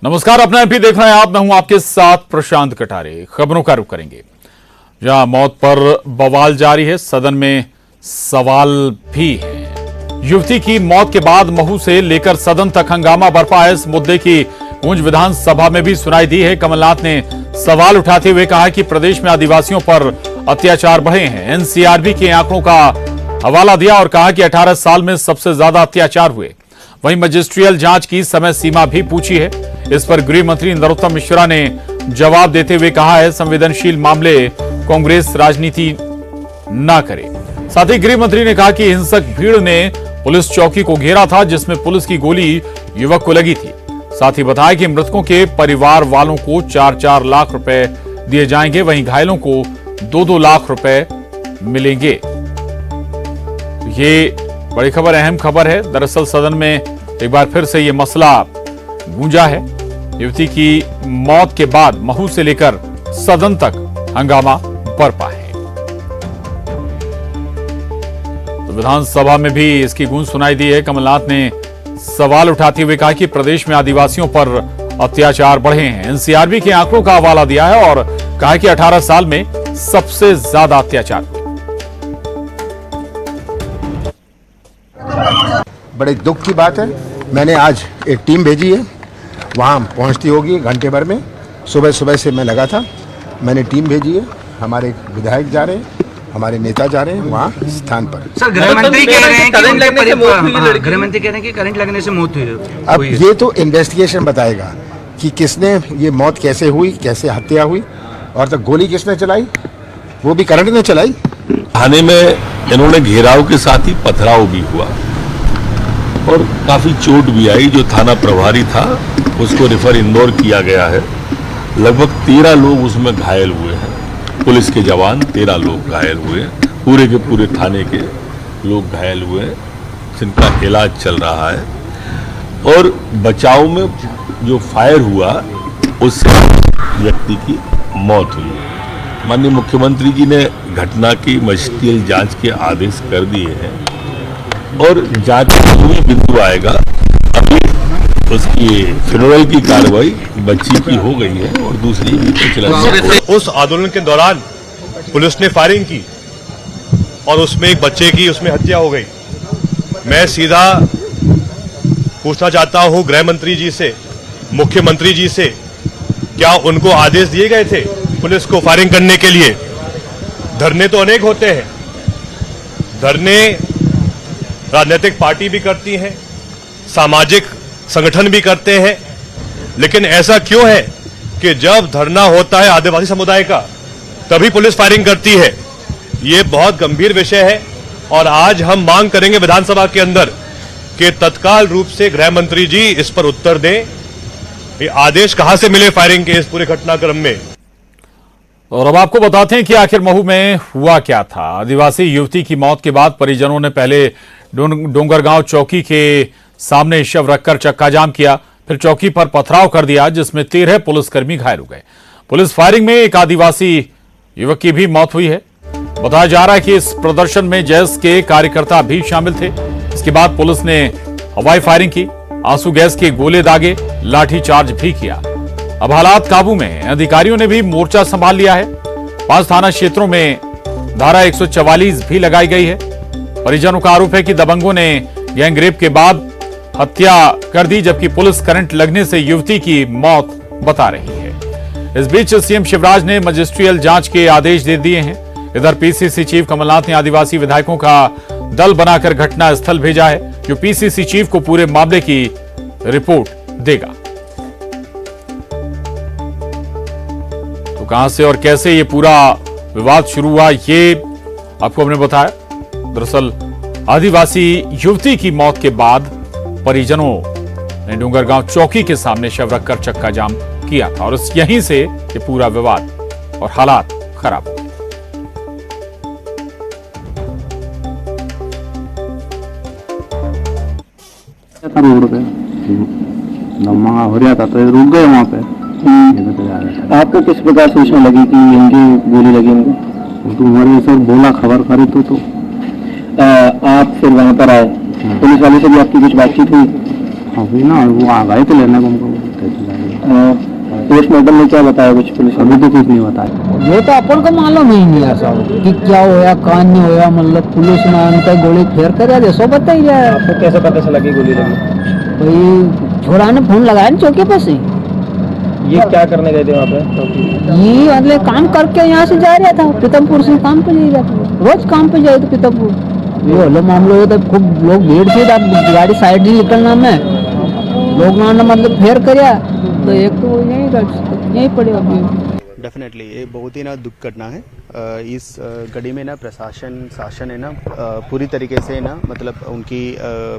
नमस्कार, अपना एमपी देख रहे हैं आप। मैं हूं आपके साथ प्रशांत कटारे। खबरों का रुख करेंगे जहां मौत पर बवाल जारी है, सदन में सवाल भी है। युवती की मौत के बाद महू से लेकर सदन तक हंगामा बरपा है। इस मुद्दे की गूंज विधानसभा में भी सुनाई दी है। कमलनाथ ने सवाल उठाते हुए कहा कि प्रदेश में आदिवासियों पर अत्याचार बढ़े हैं। एनसीआरबी के आंकड़ों का हवाला दिया और कहा कि 18 साल में सबसे ज्यादा अत्याचार हुए। वहीं मजिस्ट्रियल जांच की समय सीमा भी पूछी है। इस पर गृह मंत्री नरोत्तम मिश्रा ने जवाब देते हुए कहा है, संवेदनशील मामले कांग्रेस राजनीति न करे। साथ ही गृह मंत्री ने कहा कि हिंसक भीड़ ने पुलिस चौकी को घेरा था, जिसमें पुलिस की गोली युवक को लगी थी। साथ ही बताया कि मृतकों के परिवार वालों को 4-4 लाख रुपए दिए जाएंगे, वहीं घायलों को 2-2 लाख रुपए मिलेंगे। ये बड़ी खबर, अहम खबर है। दरअसल सदन में एक बार फिर से ये मसला गूंजा है। युवती की मौत के बाद महू से लेकर सदन तक हंगामा बरपा है। तो विधानसभा में भी इसकी गूंज सुनाई दी है। कमलनाथ ने सवाल उठाते हुए कहा कि प्रदेश में आदिवासियों पर अत्याचार बढ़े हैं। एनसीआरबी के आंकड़ों का हवाला दिया है और कहा कि 18 साल में सबसे ज्यादा अत्याचार हुए। बड़े दुख की बात है। मैंने आज एक टीम भेजी है, वहाँ पहुँचती होगी घंटे भर में। सुबह सुबह से मैं लगा था, मैंने टीम भेजी है। हमारे विधायक जा रहे हैं, हमारे नेता जा रहे हैं वहाँ स्थान पर। सर, गृह मंत्री कह रहे हैं कि करंट लगने से मौत हुई है। गृह मंत्री कह रहे हैं कि करंट लगने से मौत हुई है। अब ये तो इन्वेस्टिगेशन बताएगा कि किसने ये मौत कैसे हुई, कैसे हत्या हुई, और तो गोली किसने चलाई, वो भी करंट ने चलाई। थाने में इन्होंने घेराव के साथ ही पथराव भी हुआ और काफी चोट भी आई। जो थाना प्रभारी था उसको रेफर इंदौर किया गया है। लगभग 13 लोग उसमें घायल हुए हैं। पुलिस के जवान 13 लोग घायल हुए, पूरे के पूरे थाने के लोग घायल हुए, जिनका इलाज चल रहा है। और बचाव में जो फायर हुआ उससे व्यक्ति की मौत हुई। माननीय मुख्यमंत्री जी ने घटना की मजिस्ट्रियल जांच के आदेश कर दिए हैं और जांच में जो भी बिंदु आएगा, अभी उसकी फिनोरल की कार्रवाई बच्ची की हो गई है और दूसरी भी चला। उस आंदोलन के दौरान पुलिस ने फायरिंग की और उसमें एक बच्चे की उसमें हत्या हो गई। मैं सीधा पूछना चाहता हूं गृह मंत्री जी से, मुख्यमंत्री जी से, क्या उनको आदेश दिए गए थे पुलिस को फायरिंग करने के लिए? धरने तो अनेक होते हैं, धरने राजनीतिक पार्टी भी करती हैं, सामाजिक संगठन भी करते हैं, लेकिन ऐसा क्यों है कि जब धरना होता है आदिवासी समुदाय का तभी पुलिस फायरिंग करती है? ये बहुत गंभीर विषय है और आज हम मांग करेंगे विधानसभा के अंदर कि तत्काल रूप से गृह मंत्री जी इस पर उत्तर दें। ये आदेश कहां से मिले फायरिंग के इस पूरे घटनाक्रम में? और अब आपको बताते हैं कि आखिर महू में हुआ क्या था। आदिवासी युवती की मौत के बाद परिजनों ने पहले डोंगरगांव चौकी के सामने शव रखकर चक्का जाम किया, फिर चौकी पर पथराव कर दिया, जिसमें 13 पुलिसकर्मी घायल हो गए। पुलिस फायरिंग में एक आदिवासी युवक की भी मौत हुई है। बताया जा रहा है कि इस प्रदर्शन में जैस के कार्यकर्ता भी शामिल थे। इसके बाद पुलिस ने हवाई फायरिंग की, आंसू गैस के गोले दागे, लाठीचार्ज भी किया। अब हालात काबू में हैं। अधिकारियों ने भी मोर्चा संभाल लिया है। 5 थाना क्षेत्रों में धारा 144 भी लगाई गई है। परिजनों का आरोप है कि दबंगों ने गैंगरेप के बाद हत्या कर दी, जबकि पुलिस करंट लगने से युवती की मौत बता रही है। इस बीच सीएम शिवराज ने मजिस्ट्रियल जांच के आदेश दे दिए हैं। इधर पीसीसी चीफ कमलनाथ ने आदिवासी विधायकों का दल बनाकर घटना स्थल भेजा है, जो पीसीसी चीफ को पूरे मामले की रिपोर्ट देगा। तो कहां से और कैसे ये पूरा विवाद शुरू हुआ, ये आपको हमने बताया। दरअसल आदिवासी युवती की मौत के बाद परिजनों ने डोंगरगांव चौकी के सामने शव रखकर चक्का जाम किया था और यहीं से ये पूरा विवाद और हालात खराब हो गए। रोड पे दमा हो रहा था तो रुक गए वहाँ पे। आपको किस प्रकार सूचना लगी कि इनकी गोली लगी? इनको तो हमारे सर बोला, खबर करे तो आप फिर वहाँ पर आए, पुलिस वाले से भी आपकी कुछ बातचीत हुई? अभी ना वो आ गए तो लेने को हमको। पोस्टमार्टम में क्या बताया कुछ पुलिस? अभी तो कुछ नहीं बताया। ये तो अपन को मालूम ही नहीं है साहब कि क्या होया कहाँ नहीं होया, मतलब पुलिस ने उनका गोली फेर कर जैसो बताइए। आपको कैसे पता चला कि गोली लगी? कोई छोरा ने फोन लगाया ना चौकी पर से। ये क्या करने गए थे वहाँ पे? ये मतलब काम करके यहाँ से जा रहा था, पीतमपुर से काम पे जा रहा था, रोज काम पे जाए तो पीतमपुर। ये होलो मामला हुआ था, खूब लोग भीड़ थी, गाड़ी साइड नहीं निकलना में लोग ना मतलब फेर कर तो एक तो वो यहीं पड़े अभी। डेफिनेटली ये बहुत ही ना दुख घटना है। इस घड़ी में ना प्रशासन शासन है ना पूरी तरीके से ना मतलब उनकी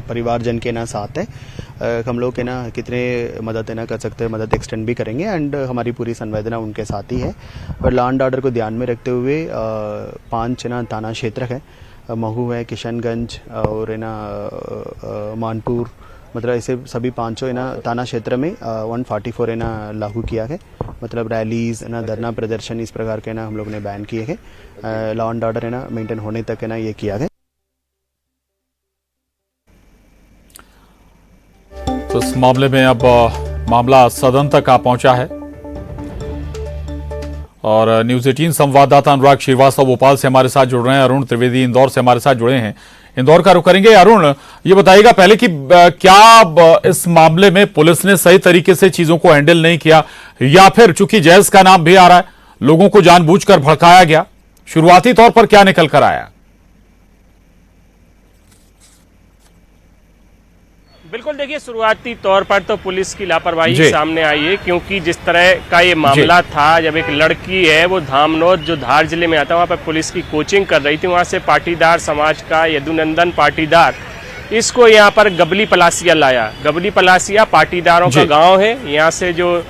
परिवारजन के ना साथ है। हम लोग के ना कितने मदद है ना कर सकते हैं, मदद एक्सटेंड भी करेंगे एंड हमारी पूरी संवेदना उनके साथ ही है। और लॉ एंड ऑर्डर को ध्यान में रखते हुए 5 ना थाना क्षेत्र है, महू है, किशनगंज और है ना मानपुर, मतलब ऐसे सभी 5 है ना थाना क्षेत्र में 144 है ना लागू किया है। मतलब रैलीज है ना, धरना प्रदर्शन इस प्रकार के ना हम लोग ने बैन किए हैं। लॉ एंड ऑर्डर है ना मेंटेन होने तक है ना ये किया है। तो इस मामले में अब मामला सदन तक आ पहुंचा है और न्यूज 18 संवाददाता अनुराग श्रीवास्तव भोपाल से हमारे साथ जुड़ रहे हैं, अरुण त्रिवेदी इंदौर से हमारे साथ जुड़े हैं। इंदौर का रुख करेंगे। अरुण, ये बताइएगा पहले कि क्या इस मामले में पुलिस ने सही तरीके से चीजों को हैंडल नहीं किया या फिर चूंकि जैज का नाम भी आ रहा है लोगों को जानबूझकर भड़काया गया? शुरुआती तौर पर क्या निकल कर आया? बिल्कुल, देखिए शुरुआती तौर पर तो पुलिस की लापरवाही सामने आई है, क्योंकि जिस तरह का ये मामला था, जब एक लड़की है वो धामनोद जो धार जिले में आता है वहाँ पर पुलिस की कोचिंग कर रही थी, वहाँ से पाटीदार समाज का यदुनंदन पाटीदार इसको यहाँ पर गबली पलासिया लाया। गबली पलासिया पाटीदारों का गाँव है। यहाँ से जो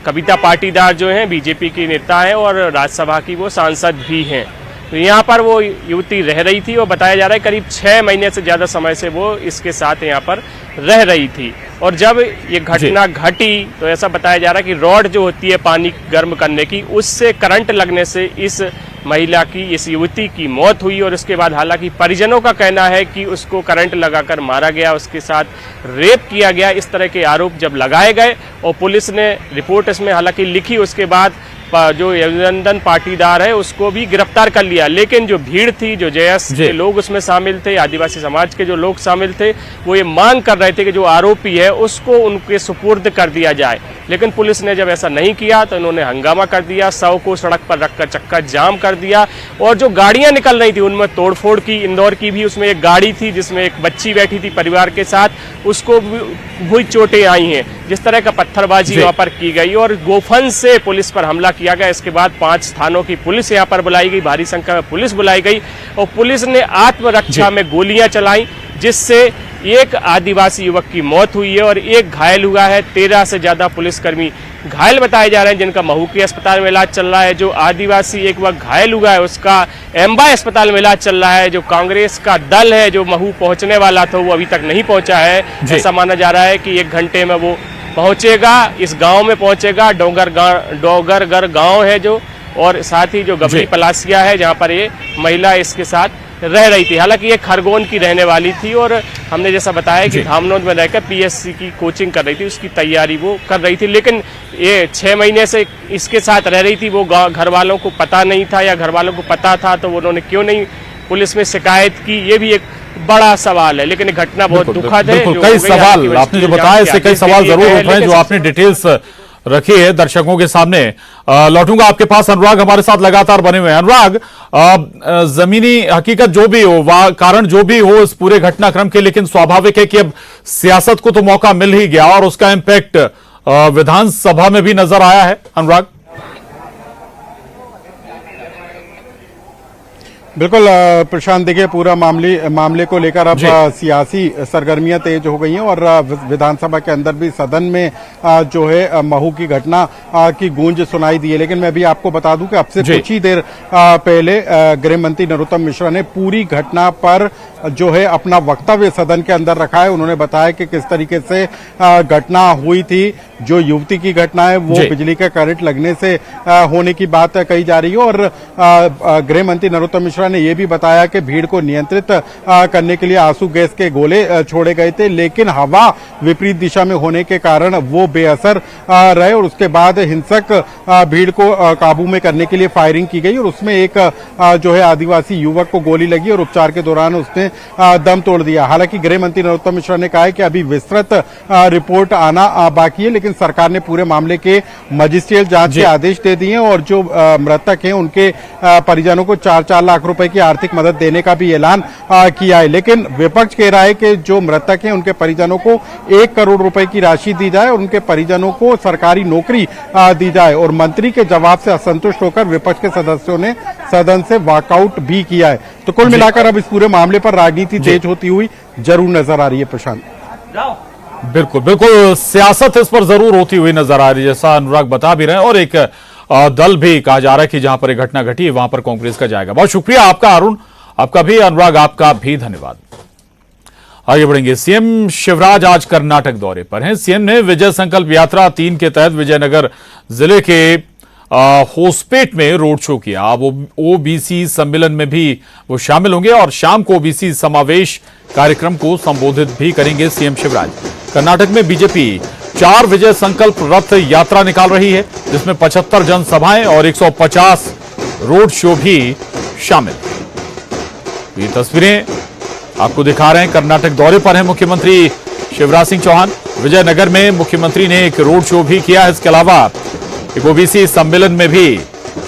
कविता पाटीदार जो है बीजेपी की नेता है और राज्यसभा की वो सांसद भी हैं। तो यहाँ पर वो युवती रह रही थी और बताया जा रहा है करीब 6 महीने से ज़्यादा समय से वो इसके साथ यहाँ पर रह रही थी। और जब ये घटना घटी तो ऐसा बताया जा रहा है कि रॉड जो होती है पानी गर्म करने की, उससे करंट लगने से इस महिला की, इस युवती की मौत हुई। और उसके बाद हालांकि परिजनों का कहना है कि उसको करंट लगाकर मारा गया, उसके साथ रेप किया गया। इस तरह के आरोप जब लगाए गए और पुलिस ने रिपोर्ट इसमें हालांकि लिखी, उसके बाद जो यदुनंदन पाटीदार है उसको भी गिरफ्तार कर लिया। लेकिन जो भीड़ थी, जो जेएस के लोग उसमें शामिल थे, आदिवासी समाज के जो लोग शामिल थे, वो ये मांग कर रहे थे कि जो आरोपी है उसको उनके सुपुर्द कर दिया जाए। लेकिन पुलिस ने जब ऐसा नहीं किया तो इन्होंने हंगामा कर दिया, शव को सड़क पर रखकर चक्का जाम कर दिया और जो गाड़ियां निकल रही थी उनमें तोड़फोड़ की। इंदौर की भी उसमें एक गाड़ी थी जिसमें एक बच्ची बैठी थी परिवार के साथ, उसको भी चोटें आई हैं। जिस तरह का पत्थरबाजी वहां पर की गई और गोफन से पुलिस पर हमला किया गया। इसके बाद 5 थानों की पुलिस यहाँ पर बुलाई गई, भारी संख्या में पुलिस बुलाई गई और पुलिस ने आत्मरक्षा में गोलियां चलाई, जिससे एक आदिवासी युवक की मौत हुई है और एक घायल हुआ है। 13 से ज्यादा पुलिसकर्मी घायल बताए जा रहे हैं, जिनका महू के अस्पताल में इलाज चल रहा है। जो आदिवासी एक वक्त घायल हुआ है उसका एम्बा अस्पताल में इलाज चल रहा है। जो कांग्रेस का दल है जो महू पहुंचने वाला था वो अभी तक नहीं पहुंचा है। ऐसा माना जा रहा है कि 1 घंटे में वो पहुंचेगा, इस गांव में पहुंचेगा। डोंगरगर गांव है जो, और साथ ही जो गबली पलासिया है जहां पर ये महिला इसके साथ रह रही थी। हालांकि ये खरगोन की रहने वाली थी और हमने जैसा बताया कि धामनोद में रहकर पीएससी की कोचिंग कर रही थी, उसकी तैयारी वो कर रही थी। लेकिन ये 6 महीने से इसके साथ रह रही थी, वो घर वालों को पता नहीं था या घर वालों को पता था तो उन्होंने क्यों नहीं पुलिस में शिकायत की, ये भी एक बड़ा सवाल है। लेकिन ये घटना बहुत दुखद है। कई सवाल आपने जो बताया, इससे कई सवाल जरूर उठ रहे हैं जो आपने डिटेल्स रखी है दर्शकों के सामने। लौटूंगा आपके पास, अनुराग हमारे साथ लगातार बने हुए हैं। अनुराग, जमीनी हकीकत जो भी हो, कारण जो भी हो इस पूरे घटनाक्रम के, लेकिन स्वाभाविक है कि अब सियासत को तो मौका मिल ही गया और उसका इम्पैक्ट विधानसभा में भी नजर आया है। अनुराग, बिल्कुल प्रशांत, देखिए पूरा मामले को लेकर अब सियासी सरगर्मियां तेज हो गई हैं और विधानसभा के अंदर भी सदन में जो है महू की घटना की गूंज सुनाई दी है। लेकिन मैं भी आपको बता दूं कि अब से कुछ ही देर पहले गृह मंत्री नरोत्तम मिश्रा ने पूरी घटना पर जो है अपना वक्तव्य सदन के अंदर रखा है। उन्होंने बताया कि किस तरीके से घटना हुई थी जो युवती की घटना है वो बिजली का करंट लगने से होने की बात कही जा रही है। और गृह मंत्री नरोत्तम मिश्रा ने यह भी बताया कि भीड़ को नियंत्रित करने के लिए आंसू गैस के गोले छोड़े गए थे, लेकिन हवा विपरीत दिशा में होने के कारण वो बेअसर रहे और उसके बाद हिंसक भीड़ को काबू में करने के लिए फायरिंग की गई और उसमें एक जो है आदिवासी युवक को गोली लगी और उपचार के दौरान उसने दम तोड़ दिया। हालांकि गृह मंत्री नरोत्तम मिश्रा ने कहा है कि अभी विस्तृत रिपोर्ट आना बाकी है, लेकिन सरकार ने पूरे मामले के मजिस्ट्रियल जांच के आदेश दे दिए और जो मृतक हैं उनके परिजनों को 4-4 लाख रुपए की आर्थिक मदद देने का भी ऐलान किया है। लेकिन विपक्ष कह रहा है कि जो मृतक हैं उनके परिजनों को 1 करोड़ रुपए की राशि दी जाए और उनके परिजनों को सरकारी नौकरी दी जाए। और मंत्री के जवाब से असंतुष्ट होकर विपक्ष के सदस्यों ने सदन से वॉकआउट भी किया है। तो कुल मिलाकर अब इस पूरे मामले पर राजनीति तेज होती हुई जरूर नजर आ रही है। प्रशांत, बिल्कुल बिल्कुल सियासत इस पर जरूर होती हुई नजर आ रही है, जैसा अनुराग बता भी रहे हैं। और एक दल भी कहा जा रहा है कि जहां पर एक घटना घटी है वहां पर कांग्रेस का जाएगा। बहुत शुक्रिया आपका अरुण, आपका भी अनुराग, आपका भी धन्यवाद। आगे बढ़ेंगे। सीएम शिवराज आज कर्नाटक दौरे पर हैं। सीएम ने विजय संकल्प यात्रा 3 के तहत विजयनगर जिले के होसपेट में रोड शो किया। अब ओबीसी सम्मेलन में भी वो शामिल होंगे और शाम को ओबीसी समावेश कार्यक्रम को संबोधित भी करेंगे सीएम शिवराज। कर्नाटक में बीजेपी 4 विजय संकल्प रथ यात्रा निकाल रही है, जिसमें 75 जनसभाएं और 150 रोड शो भी शामिल। ये तस्वीरें आपको दिखा रहे हैं। कर्नाटक दौरे पर हैं मुख्यमंत्री शिवराज सिंह चौहान। विजयनगर में मुख्यमंत्री ने एक रोड शो भी किया है। इसके अलावा एक ओबीसी सम्मेलन में भी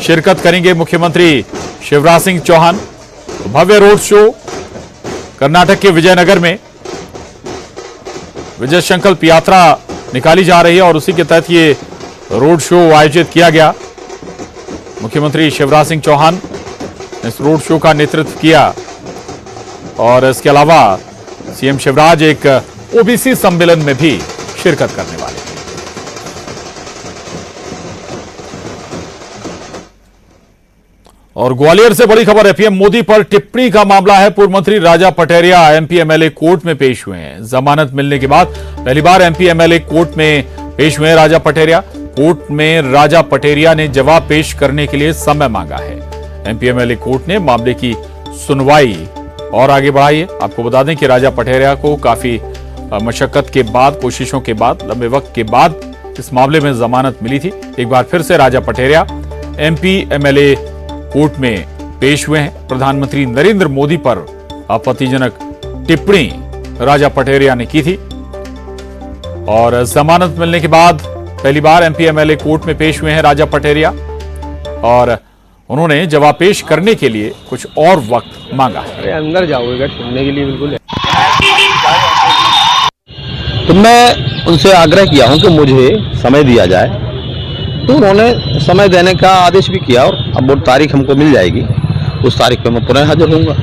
शिरकत करेंगे मुख्यमंत्री शिवराज सिंह चौहान। भव्य रोड शो कर्नाटक के विजयनगर में विजय संकल्प यात्रा निकाली जा रही है और उसी के तहत ये रोड शो आयोजित किया गया। मुख्यमंत्री शिवराज सिंह चौहान ने इस रोड शो का नेतृत्व किया और इसके अलावा सीएम शिवराज एक ओबीसी सम्मेलन में भी शिरकत करने वाले हैं। और ग्वालियर से बड़ी खबर है। पीएम मोदी पर टिप्पणी का मामला है। पूर्व मंत्री राजा पटेरिया एमपी एमएलए कोर्ट में पेश हुए हैं। जमानत मिलने के बाद पहली बार एमपी एमएलए कोर्ट में पेश हुए हैं राजा पटेरिया। कोर्ट में राजा पटेरिया ने जवाब पेश करने के लिए समय मांगा है। एमपी एमएलए कोर्ट ने मामले की सुनवाई और आगे बढ़ाई है। आपको बता दें कि राजा पटेरिया को काफी मशक्कत के बाद, कोशिशों के बाद, लंबे वक्त के बाद इस मामले में जमानत मिली थी। एक बार फिर से राजा पटेरिया एमपी एमएलए कोर्ट में पेश हुए हैं। प्रधानमंत्री नरेंद्र मोदी पर आपत्तिजनक टिप्पणी राजा पटेरिया ने की थी और जमानत मिलने के बाद पहली बार एमपी एमएलए कोर्ट में पेश हुए हैं राजा पटेरिया और उन्होंने जवाब पेश करने के लिए कुछ और वक्त मांगा है। अरे अंदर जाओगे सुनने के लिए बिल्कुल। तो मैं उनसे आग्रह किया हूं कि मुझे समय दिया जाए, तो उन्होंने समय देने का आदेश भी किया और अब वो तारीख हमको मिल जाएगी। उस तारीख पे मैं पुनः हाजिर होऊंगा।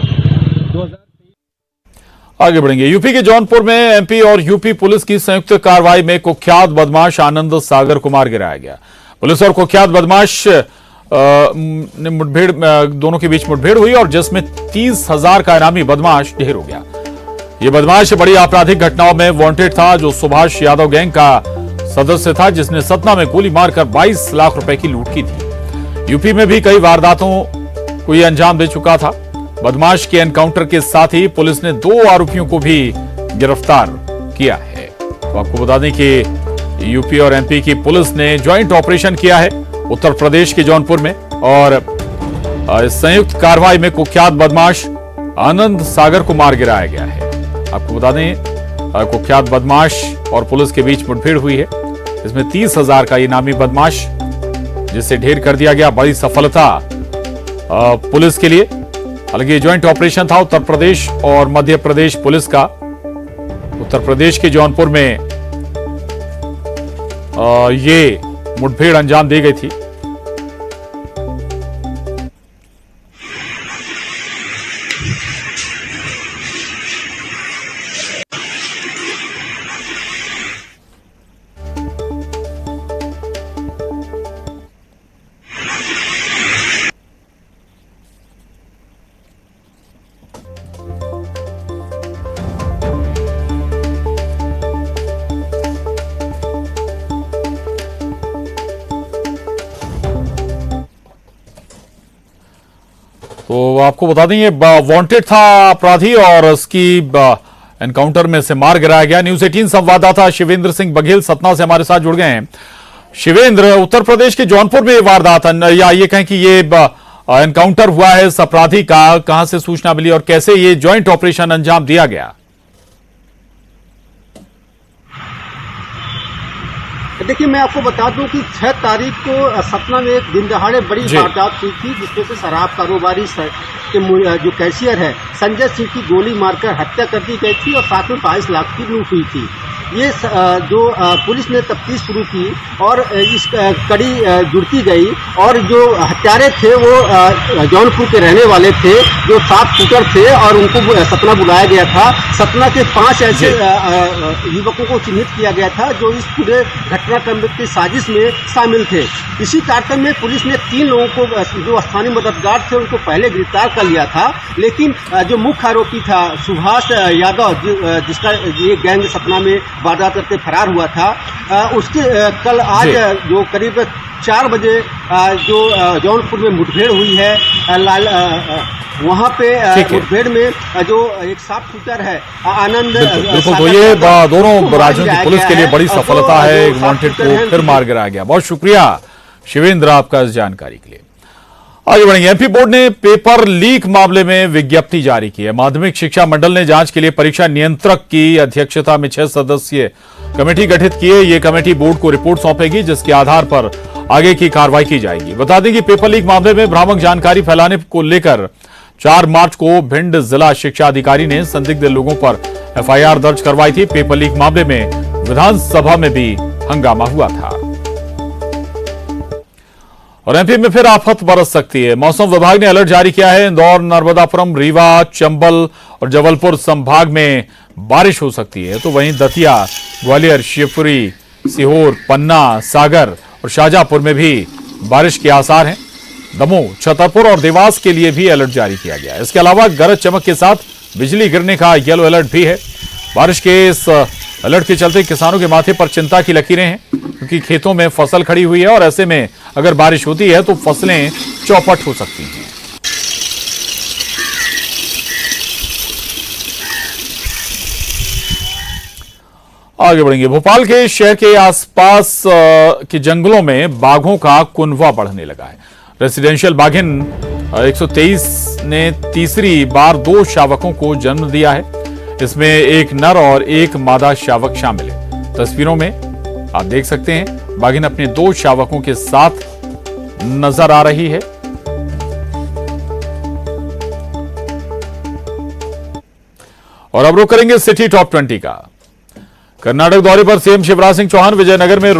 आगे बढ़ेंगे। यूपी के जौनपुर में एमपी और यूपी पुलिस की संयुक्त कार्रवाई में कुख्यात बदमाश आनंद सागर को मार गिराया गया। पुलिस और कुख्यात बदमाश ने मुठभेड़, दोनों के बीच मुठभेड़ हुई और जिसमें 30,000 का इनामी बदमाश ढेर हो गया। यह बदमाश बड़ी आपराधिक घटनाओं में वांटेड था, जो सुभाष यादव गैंग का सदस्य था, जिसने सतना में गोली मारकर 22 लाख रुपए की लूट की थी। यूपी में भी कई वारदातों को यह अंजाम दे चुका था। बदमाश के एनकाउंटर के साथ ही पुलिस ने 2 आरोपियों को भी गिरफ्तार किया है। तो आपको बता दें कि यूपी और एमपी की पुलिस ने ज्वाइंट ऑपरेशन किया है उत्तर प्रदेश के जौनपुर में और संयुक्त कार्रवाई में कुख्यात बदमाश आनंद सागर को मार गिराया गया है। आपको बता दें कुख्यात बदमाश और पुलिस के बीच मुठभेड़ हुई है। इसमें 30,000 का इनामी बदमाश जिसे ढेर कर दिया गया। बड़ी सफलता पुलिस के लिए। हालांकि ज्वाइंट ऑपरेशन था उत्तर प्रदेश और मध्य प्रदेश पुलिस का। उत्तर प्रदेश के जौनपुर में ये मुठभेड़ अंजाम दी गई थी। तो आपको बता दें ये वांटेड था अपराधी और उसकी एनकाउंटर में से मार गिराया गया। न्यूज 18 संवाददाता शिवेंद्र सिंह बघेल सतना से हमारे साथ जुड़ गए हैं। शिवेंद्र, उत्तर प्रदेश के जौनपुर में ये वारदात या ये कहें कि ये एनकाउंटर हुआ है इस अपराधी का, कहां से सूचना मिली और कैसे ये ज्वाइंट ऑपरेशन अंजाम दिया गया? देखिए, मैं आपको बता दूं कि 6 तारीख को सतना में एक दिन दहाड़े बड़ी वारदात हुई थी, जिसमें से शराब कारोबारी के जो कैशियर है संजय सिंह की गोली मारकर हत्या कर दी गई थी और साथ में 22 लाख की लूट हुई थी। ये जो पुलिस ने तफ्तीश शुरू की और इस कड़ी जुड़ती गई और जो हत्यारे थे वो जौनपुर के रहने वाले थे, जो 7 शूटर थे और उनको सतना बुलाया गया था। सतना के 5 ऐसे युवकों को चिन्हित किया गया था जो इस पूरे घटनाक्रम की साजिश में शामिल थे। इसी कार्यक्रम में पुलिस ने 3 लोगों को जो स्थानीय मददगार थे उनको पहले गिरफ्तार कर लिया था, लेकिन जो मुख्य आरोपी था सुभाष यादव, जिसका ये गैंग सतना में वारदात करके फरार हुआ था, उसके कल आज जो करीब 4 बजे जो जौनपुर में मुठभेड़ हुई है, वहाँ पे मुठभेड़ में जो एक 7 शूटर है आनंद, बिल्कुल, तो ये दोनों राज्यों की पुलिस के लिए बड़ी सफलता है। वांटेड को फिर मार गिराया गया। बहुत शुक्रिया शिवेंद्र आपका इस जानकारी के लिए। आगे बढ़ेंगे। एमपी बोर्ड ने पेपर लीक मामले में विज्ञप्ति जारी की है। माध्यमिक शिक्षा मंडल ने जांच के लिए परीक्षा नियंत्रक की अध्यक्षता में 6 सदस्यीय कमेटी गठित की है। ये कमेटी बोर्ड को रिपोर्ट सौंपेगी, जिसके आधार पर आगे की कार्रवाई की जाएगी। बता दें कि पेपर लीक मामले में भ्रामक जानकारी फैलाने को लेकर 4 मार्च को भिंड जिला शिक्षा अधिकारी ने संदिग्ध लोगों पर FIR दर्ज करवाई थी। पेपर लीक मामले में विधानसभा में भी हंगामा हुआ था। और एमपी में फिर आफत बरस सकती है। मौसम विभाग ने अलर्ट जारी किया है। इंदौर, नर्मदापुरम, रीवा, चंबल और जबलपुर संभाग में बारिश हो सकती है, तो वहीं दतिया, ग्वालियर, शिवपुरी, सीहोर, पन्ना, सागर और शाहजहांपुर में भी बारिश के आसार हैं। दमोह, छतरपुर और देवास के लिए भी अलर्ट जारी किया गया है। इसके अलावा गरज चमक के साथ बिजली गिरने का येलो अलर्ट भी है। बारिश के इस अलर्ट के चलते किसानों के माथे पर चिंता की लकीरें हैं, क्योंकि खेतों में फसल खड़ी हुई है और ऐसे में अगर बारिश होती है तो फसलें चौपट हो सकती हैं। आगे बढ़ेंगे। भोपाल के शहर के आसपास के जंगलों में बाघों का कुनवा बढ़ने लगा है। रेसिडेंशियल बाघिन 123 ने तीसरी बार 2 शावकों को जन्म दिया है। इसमें एक नर और एक मादा शावक शामिल है। तस्वीरों में आप देख सकते हैं बाघिन अपने 2 शावकों के साथ नजर आ रही है। और अब रुक करेंगे सिटी टॉप 20 का। कर्नाटक दौरे पर सीएम शिवराज सिंह चौहान विजयनगर में